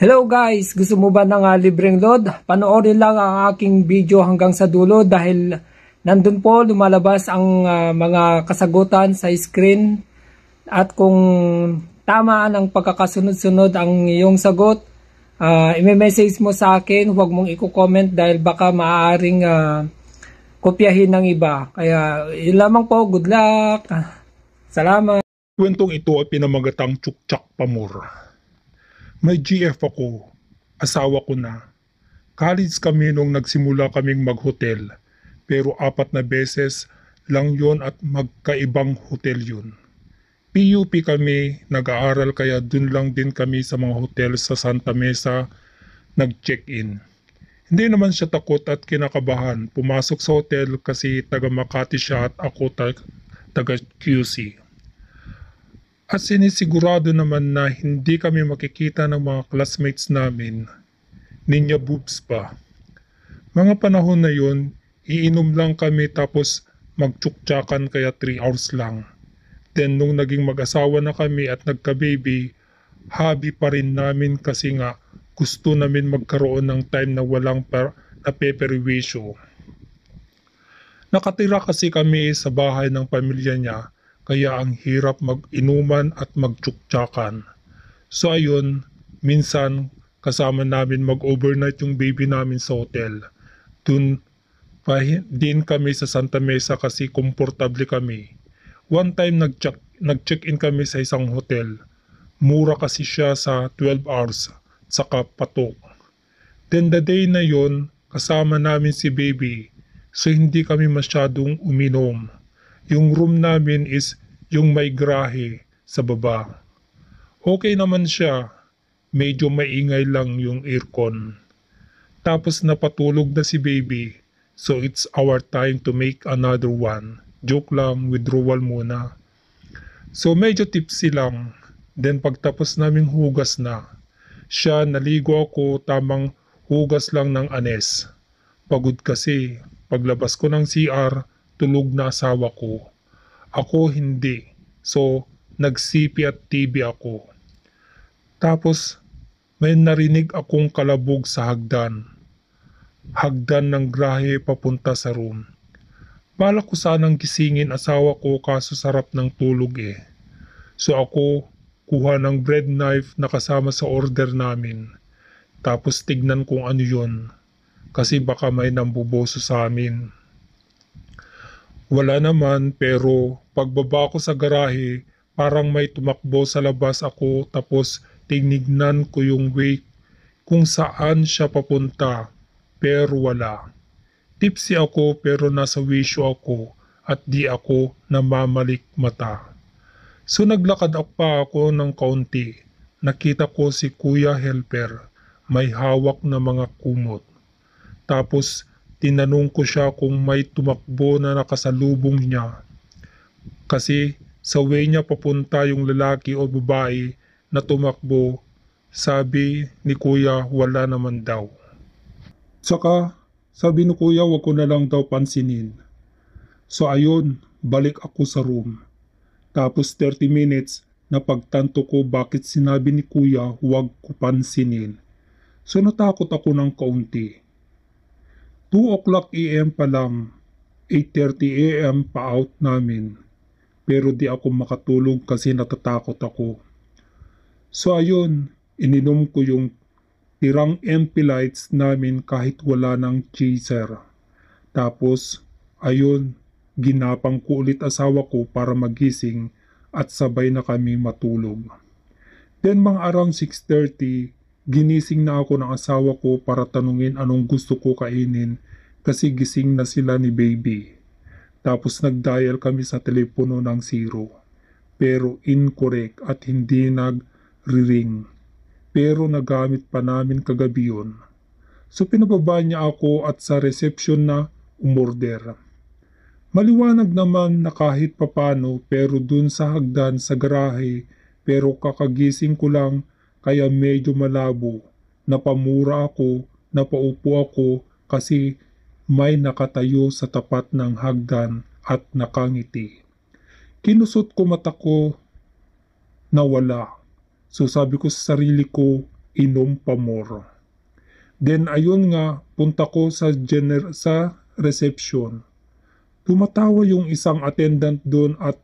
Hello guys! Gusto mo ba ng libreng load? Panoorin lang ang aking video hanggang sa dulo dahil nandun po lumalabas ang mga kasagutan sa screen at kung tama ang pagkakasunod-sunod ang iyong sagot, i-message mo sa akin, huwag mong i-comment dahil baka maaaring kopyahin ng iba. Kaya yun lamang po, good luck! Salamat! Kwentong ito ay pinamagatang Tsuktsak Pamor. May GF ako, asawa ko na. College kami nung nagsimula kaming mag-hotel, pero 4 na beses lang yon at magkaibang hotel yun. PUP kami, nag-aaral kaya dun lang din kami sa mga hotel sa Santa Mesa nag-check-in. Hindi naman siya takot at kinakabahan, pumasok sa hotel kasi taga Makati siya at ako taga QC. At sinisigurado naman na hindi kami makikita ng mga classmates namin. Ninya boobs pa. Mga panahon na yun, iinom lang kami tapos magtsuktsakan kaya 3 hours lang. Then nung naging mag-asawa na kami at nagka-baby, hobby pa rin namin kasi nga gusto namin magkaroon ng time na walang napeperwisyo. Nakatira kasi kami sa bahay ng pamilya niya, kaya ang hirap mag-inuman at magtsuktsakan. So ayun, minsan kasama namin mag-overnight yung baby namin sa hotel. Dun pa din kami sa Santa Mesa kasi komportable kami. One time nag-check-in kami sa isang hotel. Mura kasi siya sa 12 hours, saka patok. Then the day na yon, kasama namin si baby, so hindi kami masyadong uminom. Yung room namin is yung may grahe sa baba. Okay naman siya, medyo maingay lang yung aircon. Tapos napatulog na si baby, so it's our time to make another one. Joke lang, withdrawal muna. So medyo tipsy lang, then pagtapos naming hugas na, siya naligo ako tamang hugas lang ng anes. Pagod kasi, paglabas ko ng CR, tulog na asawa ko. Ako hindi. So, nag-CP at TV ako. Tapos, may narinig akong kalabog sa hagdan. Hagdan ng grahe papunta sa room. Balak ko sanang gisingin asawa ko kaso sarap ng tulog eh. So ako, kuha ng bread knife na kasama sa order namin. Tapos tignan kung ano yun. Kasi baka may nambuboso sa amin. Wala naman pero pagbaba ko sa garahe parang may tumakbo sa labas ako tapos tinignan ko yung way kung saan siya papunta pero wala. Tipsy ako pero nasa wisyo ako at di ako namamalik mata. So naglakad pa ako ng kaunti. Nakita ko si Kuya Helper may hawak na mga kumot. Tapos tinanong ko siya kung may tumakbo na nakasalubong niya. Kasi sa way niya papunta yung lalaki o babae na tumakbo, sabi ni Kuya wala naman daw. Saka sabi ni Kuya wag ko na lang daw pansinin. So ayun, balik ako sa room. Tapos 30 minutes na pagtanto ko bakit sinabi ni Kuya wag ko pansinin. So natakot ako ng kaunti. 2 o'clock AM pa lang, 8:30 AM pa out namin. Pero di ako makatulog kasi natatakot ako. So ayun, ininom ko yung tirang MP lights namin kahit wala ng chaser. Tapos, ayun, ginapang ko ulit asawa ko para magising at sabay na kami matulog. Then mga around 6:30, ginising na ako ng asawa ko para tanungin anong gusto ko kainin kasi gising na sila ni baby. Tapos nag-dial kami sa telepono ng 0. Pero incorrect at hindi nag-ring. Pero nagamit pa namin kagabi yun. So pinababa niya ako at sa reception na umorder. Maliwanag naman na kahit papano pero dun sa hagdan sa garahe pero kakagising ko lang kaya medyo malabo. Napamura ako, napaupo ako kasi may nakatayo sa tapat ng hagdan at nakangiti. Kinusot ko mata ko na wala. So sabi ko sa sarili ko, inom pa more. Then ayun nga, punta ko sa reception. Tumatawa yung isang attendant doon at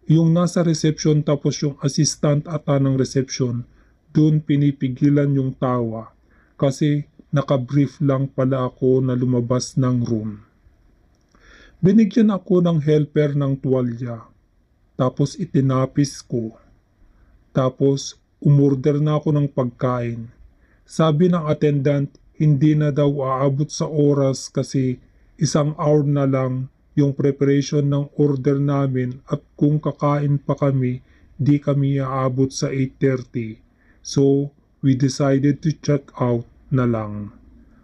yung nasa reception tapos yung assistant ata ng reception, doon pinipigilan yung tawa kasi nakabrief lang pala ako na lumabas ng room. Binigyan ako ng helper ng tuwalya, tapos itinapis ko. Tapos umorder na ako ng pagkain. Sabi ng attendant, hindi na daw aabot sa oras kasi 1 hour na lang yung preparation ng order namin at kung kakain pa kami, di kami aabot sa 8:30. So, we decided to check out na lang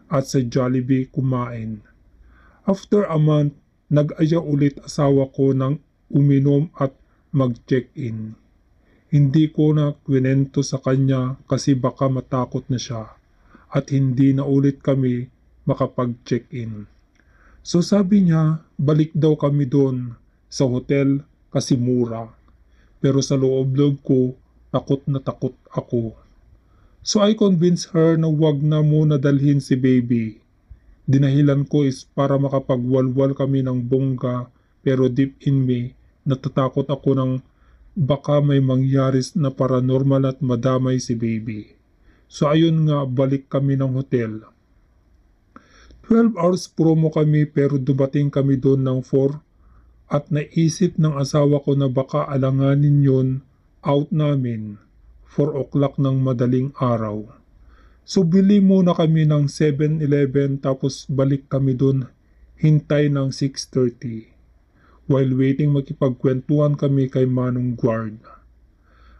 at sa Jollibee kumain. After a month, nag-aya ulit asawa ko ng uminom at mag-check-in. Hindi ko na kwento sa kanya kasi baka matakot na siya at hindi na ulit kami makapag-check-in. So sabi niya, balik daw kami doon sa hotel kasi mura. Pero sa loob-loob ko, takot na takot ako. So I convinced her na wag na muna dalhin si baby. Dinahilan ko is para makapagwalwal kami ng bongga pero deep in me, natatakot ako ng baka may mangyari na paranormal at madamay si baby. So ayun nga, balik kami ng hotel. 12 hours promo kami pero dumating kami doon ng 4 at naisip ng asawa ko na baka alanganin yun out namin 4 o'clock ng madaling araw. So bili muna kami ng 7-Eleven tapos balik kami doon hintay ng 6:30. While waiting makipagkwentuhan kami kay Manong Guard.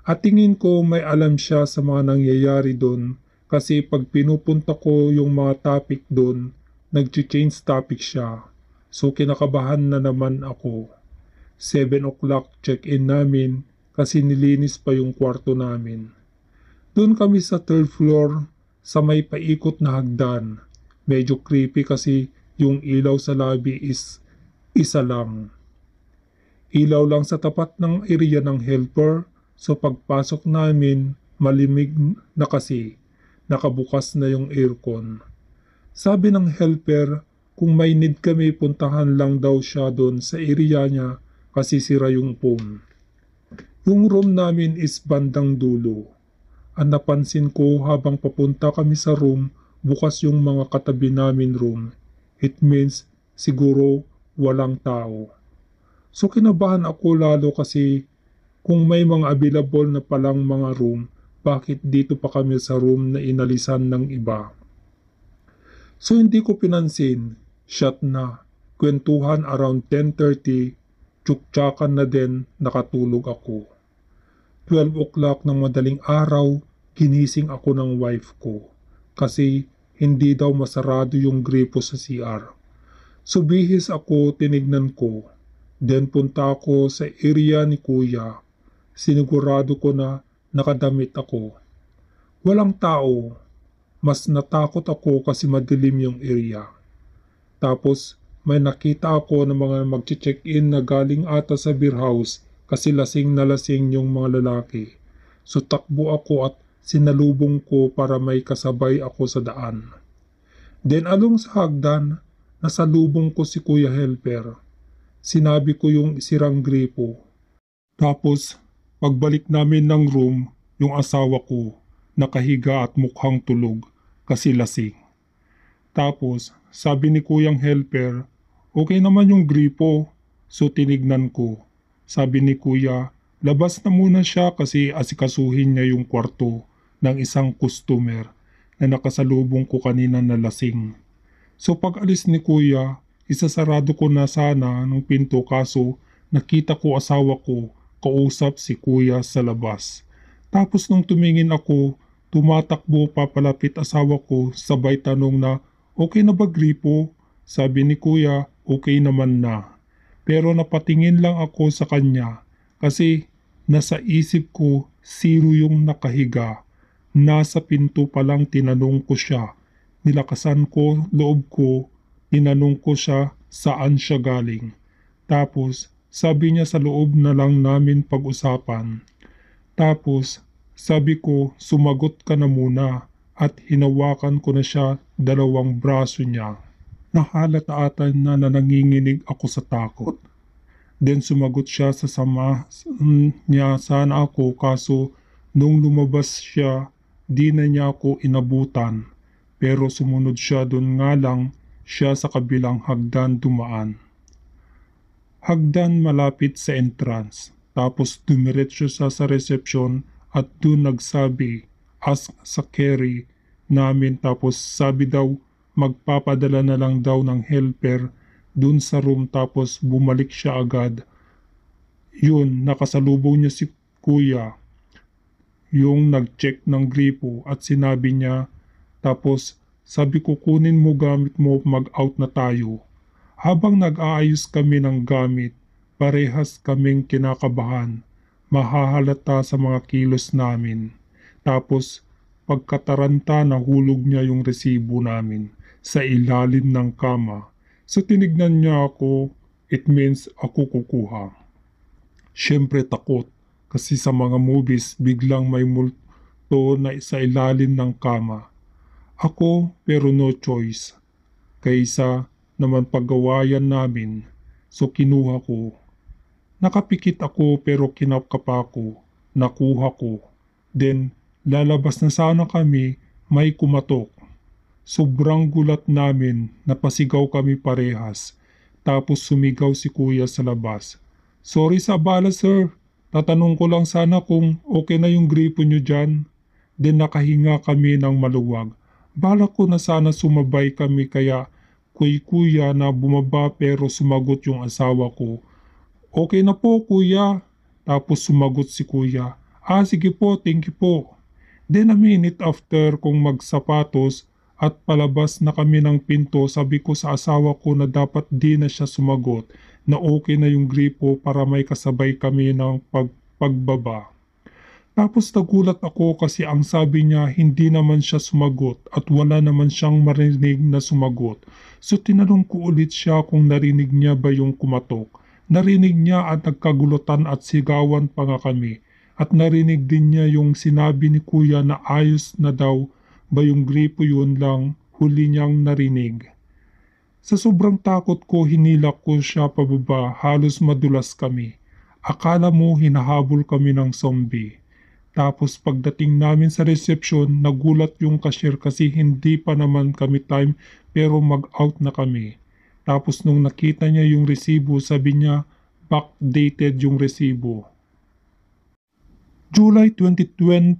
At tingin ko may alam siya sa mga nangyayari doon kasi pag pinupunta ko yung mga topic doon, nag-change topic siya. So kinakabahan na naman ako. 7 o'clock check-in namin kasi nilinis pa yung kwarto namin. Doon kami sa 3rd floor sa may paikot na hagdan. Medyo creepy kasi yung ilaw sa lobby is isa lang. Ilaw lang sa tapat ng area ng helper, so pagpasok namin malimig na kasi nakabukas na yung aircon. Sabi ng helper kung may need kami puntahan lang daw siya doon sa area niya kasi sira yung phone. Yung room namin is bandang dulo. Ang napansin ko habang papunta kami sa room, bukas yung mga katabi namin room. It means siguro walang tao. So kinabahan ako lalo kasi kung may mga available na palang mga room, bakit dito pa kami sa room na inalisan ng iba? So hindi ko pinansin, shut na, kwentuhan around 10:30, tsuktsakan na din, nakatulog ako. 12 o'clock ng madaling araw, ginising ako ng wife ko kasi hindi daw masarado yung gripo sa CR. So bihis ako, tinignan ko. Then punta ako sa area ni kuya. Sinigurado ko na nakadamit ako. Walang tao. Mas natakot ako kasi madilim yung area. Tapos may nakita ako ng mga mag-check-in na galing ata sa beer house kasi lasing na lasing yung mga lalaki. So takbo ako at sinalubong ko para may kasabay ako sa daan. Then along sa hagdan, nasalubong ko si Kuya Helper. Sinabi ko yung sirang gripo. Tapos pagbalik namin ng room, yung asawa ko nakahiga at mukhang tulog kasi lasing. Tapos sabi ni Kuyang Helper, okay naman yung gripo. So tinignan ko. Sabi ni Kuya, labas na muna siya kasi asikasuhin niya yung kwarto ng isang customer na nakasalubong ko kanina na lasing. So pag alis ni Kuya, isasarado ko na sana ng pinto kaso nakita ko asawa ko kausap si Kuya sa labas. Tapos nung tumingin ako, tumatakbo papalapit asawa ko sabay tanong na okay na ba gripo? Sabi ni Kuya, okay naman na. Pero napatingin lang ako sa kanya kasi nasa isip ko 0 yung nakahiga. Nasa pinto pa lang tinanong ko siya. Nilakasan ko loob ko, tinanong ko siya saan siya galing. Tapos sabi niya sa loob na lang namin pag-usapan. Tapos Sabi ko, sumagot ka na muna at hinawakan ko na siya dalawang braso niya. Nahalata ata na nanginginig ako sa takot. Then sumagot siya sa sama niya sana ako kaso nung lumabas siya, di na niya ako inabutan. Pero sumunod siya doon nga lang siya sa kabilang hagdan dumaan. Hagdan malapit sa entrance. Tapos dumiretso siya sa reception at doon nagsabi as sa carry namin tapos sabi daw magpapadala na lang daw ng helper doon sa room tapos bumalik siya agad. Yun, nakasalubong niya si kuya yung nag-check ng gripo at sinabi niya tapos sabi ko kunin mo gamit mo mag-out na tayo. Habang nag-aayos kami ng gamit, parehas kaming kinakabahan. Mahahalata sa mga kilos namin. Tapos pagkataranta nahulog niya yung resibo namin sa ilalim ng kama. So tinignan niya ako, it means ako kukuha. Siyempre takot kasi sa mga movies biglang may multo na sa ilalim ng kama. Ako pero no choice. Kaysa naman paggawayan namin, so kinuha ko. Nakapikit ako pero kinapkapa ko, nakuha ko. Then lalabas na sana kami, may kumatok. Sobrang gulat namin, napasigaw kami parehas. Tapos sumigaw si kuya sa labas. Sorry sa abala sir, tatanong ko lang sana kung okay na yung gripo nyo dyan. Then nakahinga kami ng maluwag. Balak ko na sana sumabay kami kaya kuya na bumaba pero sumagot yung asawa ko. Okay na po kuya. Tapos sumagot si kuya. Sige po, thank you po. Then a minute after kung magsapatos at palabas na kami ng pinto sabi ko sa asawa ko na dapat di na siya sumagot na okay na yung gripo para may kasabay kami ng pagbaba. Tapos nagulat ako kasi ang sabi niya hindi naman siya sumagot at wala naman siyang marinig na sumagot. So tinanong ko ulit siya kung narinig niya ba yung kumatok. Narinig niya at nagkagulutan at sigawan pa nga kami. At narinig din niya yung sinabi ni kuya na ayos na daw ba yung gripo yun lang huli niyang narinig. Sa sobrang takot ko hinilak ko siya pababa halos madulas kami. Akala mo hinahabol kami ng zombie. Tapos pagdating namin sa reception nagulat yung cashier kasi hindi pa naman kami time pero mag-out na kami. Tapos nung nakita niya yung resibo, sabi niya, backdated yung resibo. July 2012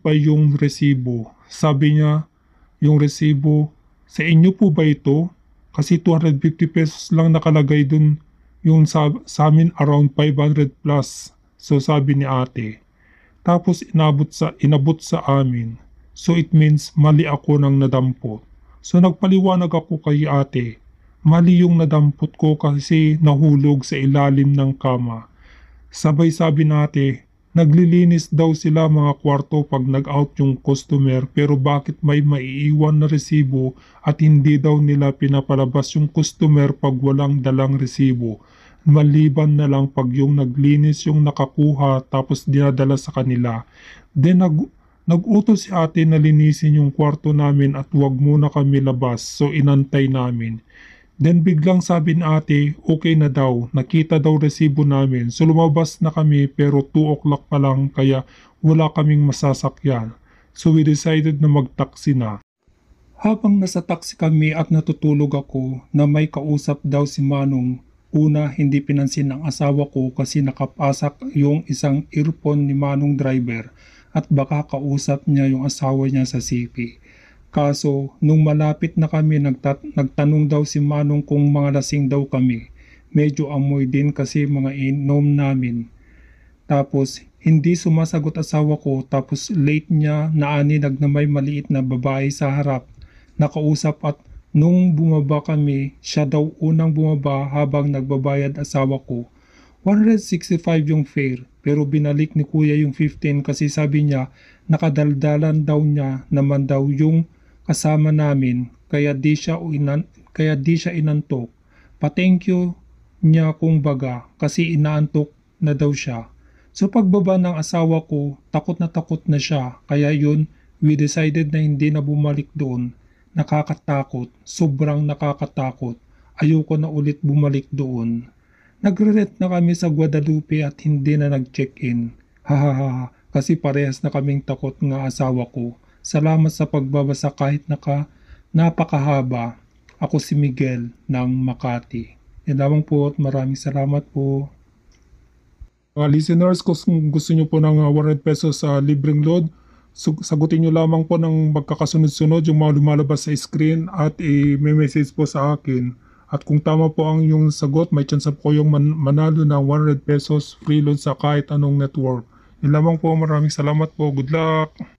pa yung resibo. Sabi niya, yung resibo, sa inyo po ba ito? Kasi 250 pesos lang nakalagay dun, yung sa amin around 500 plus. So sabi ni ate. Tapos inabot sa amin. So it means mali ako nang nadampot. So nagpaliwanag ako kay ate. Mali yung nadampot ko kasi nahulog sa ilalim ng kama. Sabay sabi nate, naglilinis daw sila mga kwarto pag nag-out yung customer pero bakit may maiiwan na resibo at hindi daw nila pinapalabas yung customer pag walang dalang resibo. Maliban na lang pag yung naglinis yung nakakuha tapos dinadala sa kanila. Then nag-utos si ate na linisin yung kwarto namin at wag muna kami labas so inantay namin. Then biglang sabi ni ate, okay na daw, nakita daw resibo namin. So lumabas na kami pero 2 o'clock pa lang kaya wala kaming masasakyan. So we decided na mag-taxi na. Habang nasa taxi kami at natutulog ako na may kausap daw si Manong, una hindi pinansin ng asawa ko kasi nakapasak yung isang earphone ni Manong driver at baka kausap niya yung asawa niya sa CP. Kaso, nung malapit na kami nagtanong daw si Manong kung mga lasing daw kami. Medyo amoy din kasi mga inom namin. Tapos, hindi sumasagot asawa ko tapos late niya naaninag na may maliit na babae sa harap. Nakausap at nung bumaba kami, siya daw unang bumaba habang nagbabayad asawa ko. 165 yung fare pero binalik ni kuya yung 15 kasi sabi niya nakadaldalan daw niya naman daw yung kasama namin kaya di siya inantok. Pa-thank you niya kung baga kasi inaantok na daw siya. So pagbaba ng asawa ko, takot na siya. Kaya yun, we decided na hindi na bumalik doon. Nakakatakot, sobrang nakakatakot. Ayoko na ulit bumalik doon. Nagre-rent na kami sa Guadalupe at hindi na nag-check-in. Hahaha, kasi parehas na kaming takot nga asawa ko. Salamat sa pagbabasa kahit napakahaba. Ako si Miguel ng Makati. Yan lamang po at maraming salamat po. Mga listeners, kung gusto nyo po ng 100 pesos sa libreng load, sagutin nyo lamang po ng magkakasunod-sunod yung mga lumalabas sa screen at i-message po sa akin. At kung tama po ang yung sagot, may chance po yung manalo ng 100 pesos free load sa kahit anong network. Yan lamang po, maraming salamat po. Good luck!